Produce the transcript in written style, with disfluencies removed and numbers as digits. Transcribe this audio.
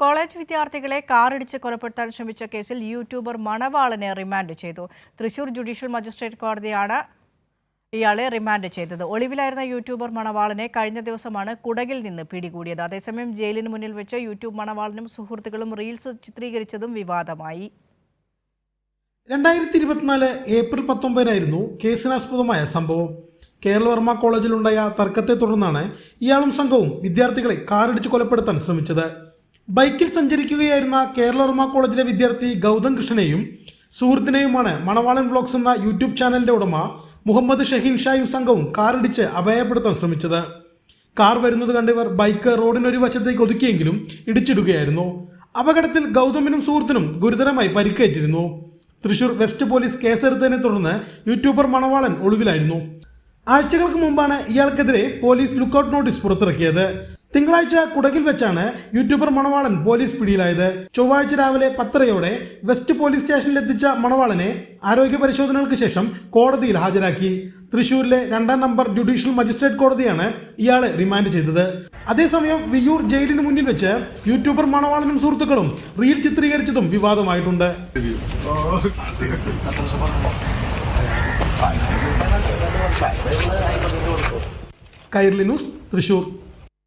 College വിദ്യാർത്ഥികളെ കാറിടിച്ച് കൊലപ്പെടുത്താൻ ശ്രമിച്ച കേസിൽ യൂട്യൂബർ മണവാളനെ റിമാൻഡ് ചെയ്തു. തൃശൂർ ജുഡീഷ്യൽ മജിസ്ട്രേറ്റ് കോടതിയാണ് ഇയാളെ റിമാൻഡ് ചെയ്തത്. ഒളിവിലായിരുന്ന യൂട്യൂബർ മണവാളനെ കഴിഞ്ഞ ദിവസമാണ് കുടകിൽ നിന്ന് പിടികൂടിയത്. അതേസമയം ജയിലിന് മുന്നിൽ വെച്ച് യൂട്യൂബ് മണവാളനും സുഹൃത്തുക്കളും റീൽസ് ചിത്രീകരിച്ചതും വിവാദമായി. 2024 ഏപ്രിൽ 19 കേസിനാസ്പദമായ സംഭവം. കേരളവർമ്മ കോളേജിലുണ്ടായ തർക്കത്തെ തുടർന്നാണ് ഇയാളും സംഘവും വിദ്യാർത്ഥികളെ കാറിടിച്ച് കൊലപ്പെടുത്താൻ ശ്രമിച്ചത്. ബൈക്കിൽ സഞ്ചരിക്കുകയായിരുന്ന കേരളവർമ്മ കോളേജിലെ വിദ്യാർത്ഥി ഗൗതം കൃഷ്ണനെയും സുഹൃത്തിനെയുമാണ് മണവാളൻ വ്ലോഗ്സ് എന്ന യൂട്യൂബ് ചാനലിന്റെ ഉടമ മുഹമ്മദ് ഷഹീൻ ഷായും സംഘവും കാറിടിച്ച് അപായപ്പെടുത്താൻ ശ്രമിച്ചത്. കാർ വരുന്നത് കണ്ടിവർ ബൈക്ക് റോഡിനൊരു വശത്തേക്ക് ഒതുക്കിയെങ്കിലും ഇടിച്ചിടുകയായിരുന്നു. അപകടത്തിൽ ഗൗതമിനും സുഹൃത്തിനും ഗുരുതരമായി പരിക്കേറ്റിരുന്നു. തൃശൂർ വെസ്റ്റ് പോലീസ് കേസെടുത്തതിനെ തുടർന്ന് യൂട്യൂബർ മണവാളൻ ഒളിവിലായിരുന്നു. ആഴ്ചകൾക്ക് മുമ്പാണ് ഇയാൾക്കെതിരെ പോലീസ് ലുക്കൌട്ട് നോട്ടീസ് പുറത്തിറക്കിയത്. തിങ്കളാഴ്ച കുടകിൽ വെച്ചാണ് യൂട്യൂബർ മണവാളൻ പോലീസ് പിടിയിലായത്. ചൊവ്വാഴ്ച രാവിലെ 10:30 വെസ്റ്റ് പോലീസ് സ്റ്റേഷനിലെത്തിച്ച മണവാളനെ ആരോഗ്യ പരിശോധനകൾക്ക് ശേഷം കോടതിയിൽ ഹാജരാക്കി. തൃശൂരിലെ 2ാം നമ്പർ ജുഡീഷ്യൽ മജിസ്ട്രേറ്റ് കോടതിയാണ് ഇയാളെ റിമാൻഡ് ചെയ്തത്. അതേസമയം വിയ്യൂർ ജയിലിന് മുന്നിൽ വെച്ച് യൂട്യൂബർ മണവാളനും സുഹൃത്തുക്കളും റീൽ ചിത്രീകരിച്ചതും വിവാദമായിട്ടുണ്ട്. കൈരളി ന്യൂസ്, തൃശൂർ.